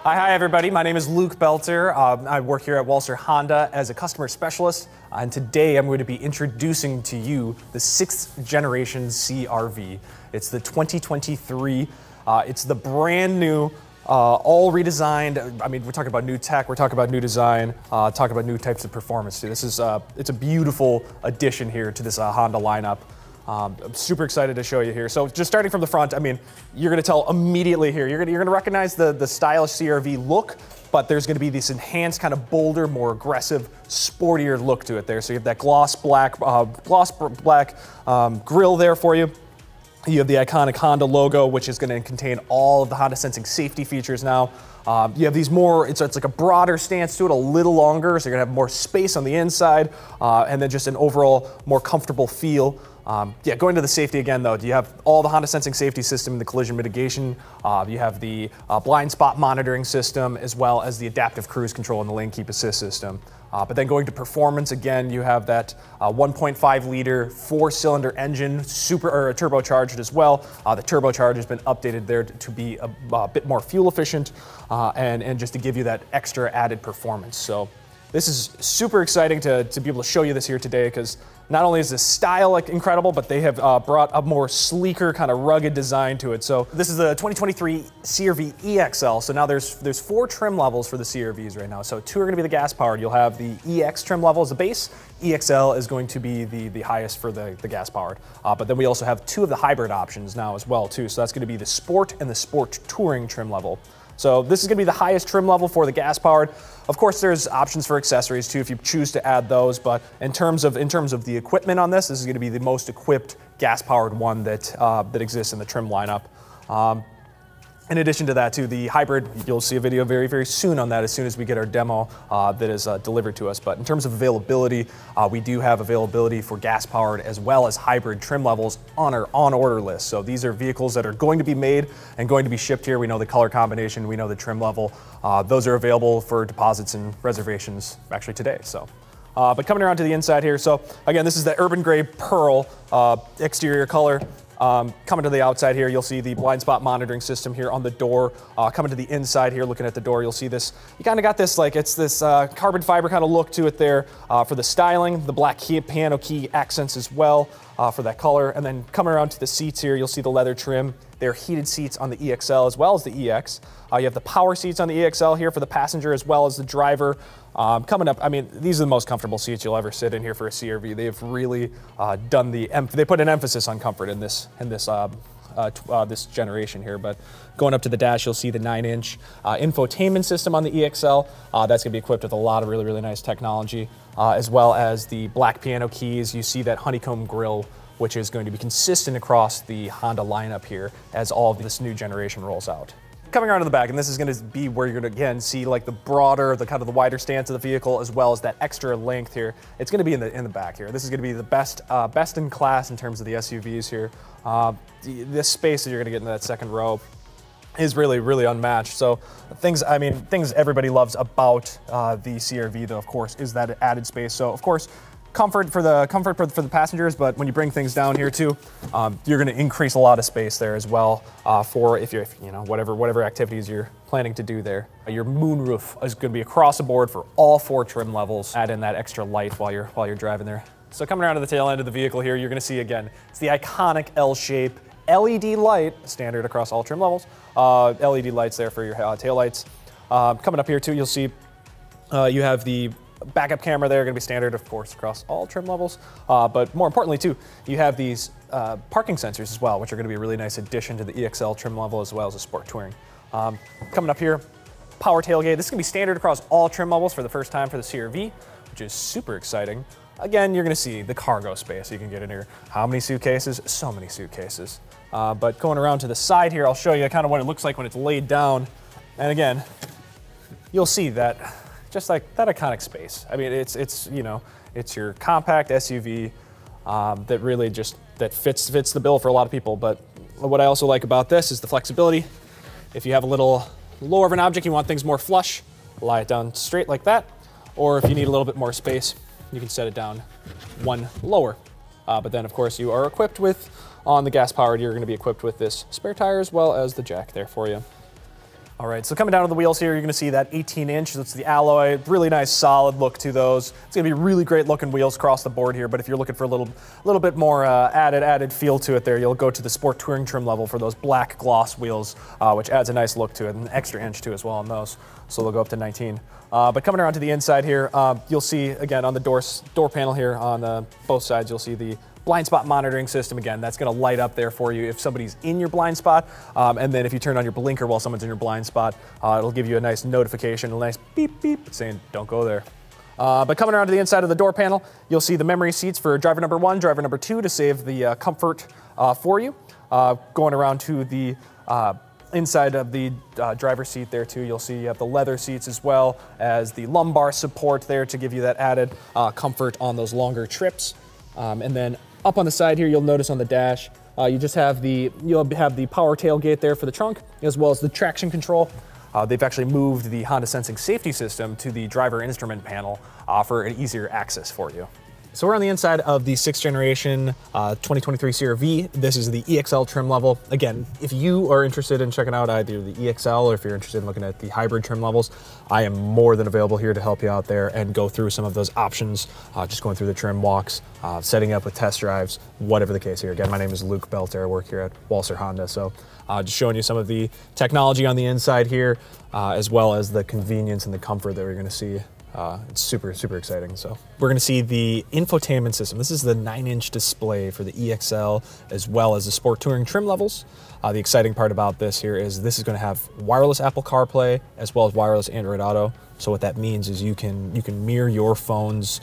Hi everybody, my name is Luke Belter. I work here at Walser Honda as a customer specialist, and today I'm going to be introducing to you the 6th generation CR-V. It's the 2023, it's the brand new, all redesigned. I mean, we're talking about new tech, we're talking about new design, talking about new types of performance too. This is, it's a beautiful addition here to this Honda lineup. I'm super excited to show you here. So just starting from the front, I mean, you're going to tell immediately here, you're going to recognize the stylish CR-V look, but there's going to be this enhanced kind of bolder, more aggressive, sportier look to it there. So you have that gloss black grille there for you. You have the iconic Honda logo, which is going to contain all of the Honda sensing safety features now. You have these more, it's like a broader stance to it, a little longer, so you're going to have more space on the inside, and then just an overall more comfortable feel. Yeah, going to the safety again though, you have all the Honda sensing safety system, the collision mitigation, you have the blind spot monitoring system, as well as the adaptive cruise control and the lane keep assist system. But then going to performance, again, you have that 1.5 liter 4-cylinder engine, turbocharged as well. The turbocharge has been updated there to be a bit more fuel efficient and just to give you that extra added performance. So this is super exciting to be able to show you this here today, because not only is the style incredible, but they have brought a more sleeker, kind of rugged design to it. So this is the 2023 CR-V EXL. So now there's 4 trim levels for the CR-Vs right now. So 2 are going to be the gas powered. You'll have the EX trim level as the base. EXL is going to be the highest for the gas powered. But then we also have 2 of the hybrid options now as well too. So that's going to be the Sport and the Sport Touring trim level. So this is going to be the highest trim level for the gas powered. Of course, there's options for accessories too if you choose to add those, but in terms of the equipment on this is going to be the most equipped gas powered one that exists in the trim lineup. In addition to that too, the hybrid, you'll see a video very, very soon on that as soon as we get our demo that is delivered to us. But in terms of availability, we do have availability for gas powered as well as hybrid trim levels on our on order list. So these are vehicles that are going to be made and going to be shipped here. We know the color combination, we know the trim level. Those are available for deposits and reservations actually today. So. But coming around to the inside here, so again, this is the urban gray pearl exterior color. Coming to the outside here, you'll see the blind spot monitoring system here on the door. Coming to the inside here, looking at the door, you'll see this. You kind of got this, like, it's this carbon fiber kind of look to it there for the styling, the black piano key accents as well for that color. And then coming around to the seats here, you'll see the leather trim. They're heated seats on the EXL as well as the EX. You have the power seats on the EXL here for the passenger as well as the driver. Coming up, I mean, these are the most comfortable seats you'll ever sit in here for a CR-V. They've really they put an emphasis on comfort in this generation here. But going up to the dash, you'll see the 9-inch infotainment system on the EXL. That's gonna be equipped with a lot of really, really nice technology, as well as the black piano keys. You see that honeycomb grille, which is going to be consistent across the Honda lineup here as all of this new generation rolls out. Coming around to the back, and this is going to be where you're going to again see like the broader, the kind of the wider stance of the vehicle, as well as that extra length here. It's going to be in the back here. This is going to be the best in class in terms of the SUVs here. This space that you're going to get in that second row is really, really unmatched. So things everybody loves about the CR-V, though, of course, is that added space. So of course, comfort for the passengers, but when you bring things down here too, you're going to increase a lot of space there as well for if you know whatever activities you're planning to do there. Your moonroof is going to be across the board for all 4 trim levels. Add in that extra light while you're driving there. So coming around to the tail end of the vehicle here, you're going to see again, it's the iconic L-shape LED light, standard across all trim levels. LED lights there for your tail lights. Coming up here too, you'll see you have the backup camera there, going to be standard, of course, across all trim levels. But more importantly, too, you have these parking sensors as well, which are going to be a really nice addition to the EXL trim level as well as the Sport Touring. Coming up here, power tailgate. This is going to be standard across all trim levels for the first time for the CR-V, which is super exciting. Again, you're going to see the cargo space you can get in here. How many suitcases? So many suitcases. But going around to the side here, I'll show you kind of what it looks like when it's laid down. And again, you'll see that. Just like that iconic space. I mean, it's your compact SUV that really just fits the bill for a lot of people. But what I also like about this is the flexibility. If you have a little lower of an object, you want things more flush, lie it down straight like that. Or if you need a little bit more space, you can set it down one lower. But then, of course, you are equipped with, on the gas powered, you're going to be equipped with this spare tire as well as the jack there for you. All right, so coming down to the wheels here, you're gonna see that 18-inch, that's the alloy, really nice solid look to those. It's gonna be really great looking wheels across the board here, but if you're looking for a little bit more added feel to it there, you'll go to the Sport Touring trim level for those black gloss wheels, which adds a nice look to it, and an extra inch too as well on those, so they'll go up to 19. But coming around to the inside here, you'll see, again, on the door panel here on both sides, you'll see the blind spot monitoring system. Again, that's going to light up there for you if somebody's in your blind spot. And then if you turn on your blinker while someone's in your blind spot, it'll give you a nice notification, a nice beep beep saying, don't go there. But coming around to the inside of the door panel, you'll see the memory seats for driver number 1, driver number 2 to save the comfort for you. Going around to the inside of the driver's seat there too, you'll see you have the leather seats as well as the lumbar support there to give you that added comfort on those longer trips. And then up on the side here, you'll notice on the dash, you'll have the power tailgate there for the trunk, as well as the traction control. They've actually moved the Honda Sensing safety system to the driver instrument panel for an easier access for you. So we're on the inside of the 6th generation 2023 CR-V. This is the EXL trim level. Again, if you are interested in checking out either the EXL or if you're interested in looking at the hybrid trim levels, I am more than available here to help you out there and go through some of those options, just going through the trim walks, setting up with test drives, whatever the case here. Again, my name is Luke Belter. I work here at Walser Honda. So just showing you some of the technology on the inside here, as well as the convenience and the comfort that we're going to see. It's super, super exciting. So we're going to see the infotainment system. This is the 9-inch display for the EXL as well as the Sport Touring trim levels. The exciting part about this here is this is going to have wireless Apple CarPlay as well as wireless Android Auto. So what that means is you can mirror your phone's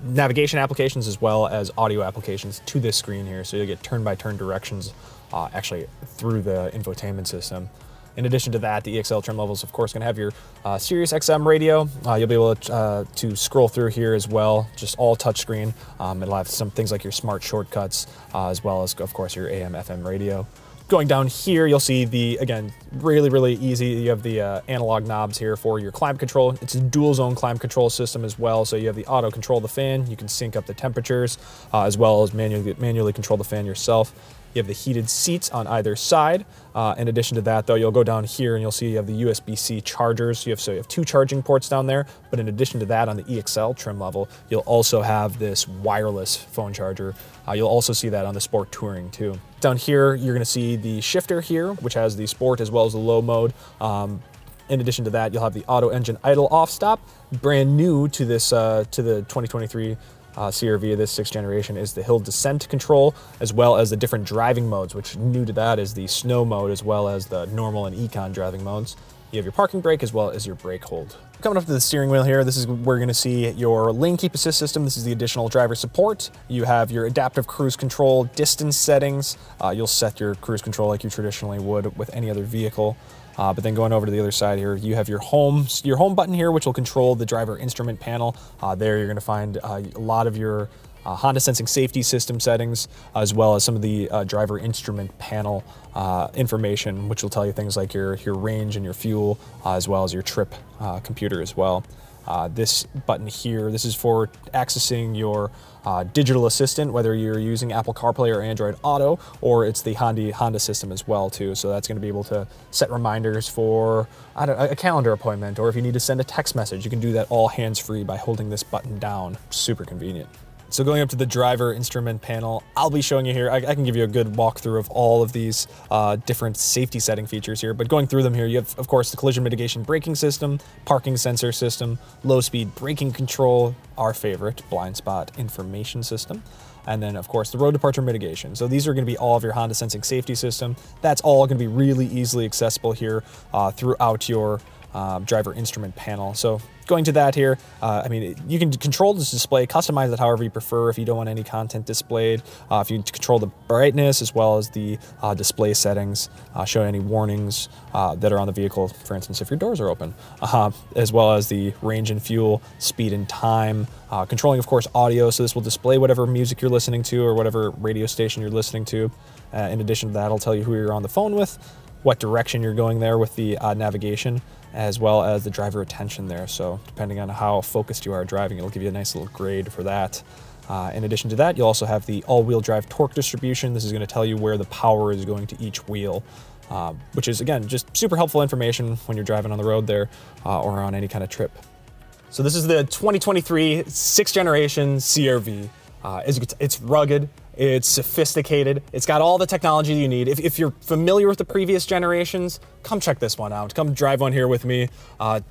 navigation applications as well as audio applications to this screen here. So you'll get turn-by-turn directions actually through the infotainment system. In addition to that, the EXL trim level is, of course, going to have your Sirius XM radio. You'll be able to scroll through here as well, just all touchscreen. It'll have some things like your smart shortcuts, as well as, of course, your AM, FM radio. Going down here, you'll see the, again, really, really easy. You have the analog knobs here for your climate control. It's a dual zone climate control system as well. So you have the auto control the fan. You can sync up the temperatures, as well as manually control the fan yourself. You have the heated seats on either side. In addition to that, though, you'll go down here and you'll see you have the USB-C chargers. So you have 2 charging ports down there. But in addition to that, on the EXL trim level, you'll also have this wireless phone charger. You'll also see that on the Sport Touring too. Down here, you're going to see the shifter here, which has the sport as well as the low mode. In addition to that, you'll have the auto engine idle off stop. Brand new to this to the 2023 CR-V of this 6th generation is the hill descent control, as well as the different driving modes, which new to that is the snow mode as well as the normal and econ driving modes. You have your parking brake as well as your brake hold. Coming up to the steering wheel here, this is where we're going to see your lane keep assist system. This is the additional driver support. You have your adaptive cruise control distance settings. You'll set your cruise control like you traditionally would with any other vehicle. But then going over to the other side here, you have your home button here, which will control the driver instrument panel. There you're going to find a lot of your Honda Sensing safety system settings, as well as some of the driver instrument panel information, which will tell you things like your range and your fuel, as well as your trip computer as well. This button here, this is for accessing your digital assistant, whether you're using Apple CarPlay or Android Auto, or it's the Honda system as well too. So that's going to be able to set reminders for a calendar appointment, or if you need to send a text message, you can do that all hands-free by holding this button down. Super convenient. So going up to the driver instrument panel, I'll be showing you here, I can give you a good walkthrough of all of these different safety setting features here, but going through them here, you have, of course, the collision mitigation braking system, parking sensor system, low speed braking control, our favorite, blind spot information system, and then, of course, the road departure mitigation. So these are going to be all of your Honda Sensing safety system. That's all going to be really easily accessible here throughout your driver instrument panel. So going to that here, I mean, you can control this display, customize it however you prefer if you don't want any content displayed. If you control the brightness as well as the display settings, show any warnings that are on the vehicle, for instance, if your doors are open, as well as the range and fuel, speed and time, controlling, of course, audio. So this will display whatever music you're listening to or whatever radio station you're listening to. In addition to that, it'll tell you who you're on the phone with, what direction you're going there with the navigation, as well as the driver attention there. So depending on how focused you are driving, it'll give you a nice little grade for that. In addition to that, you'll also have the all-wheel drive torque distribution. This is going to tell you where the power is going to each wheel. which is, again, just super helpful information when you're driving on the road there or on any kind of trip. So this is the 2023 6th generation CR-V. It's rugged, it's sophisticated, it's got all the technology you need. If you're familiar with the previous generations, come check this one out. Come drive one here with me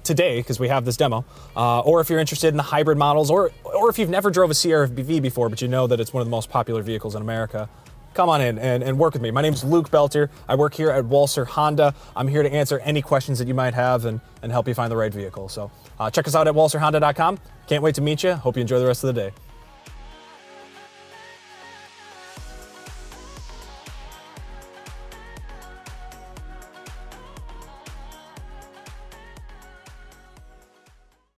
today, because we have this demo. Or if you're interested in the hybrid models, or if you've never drove a CR-V before, but you know that it's one of the most popular vehicles in America, come on in and work with me. My name is Luke Belter. I work here at Walser Honda. I'm here to answer any questions that you might have and help you find the right vehicle. So check us out at walserhonda.com. Can't wait to meet you. Hope you enjoy the rest of the day.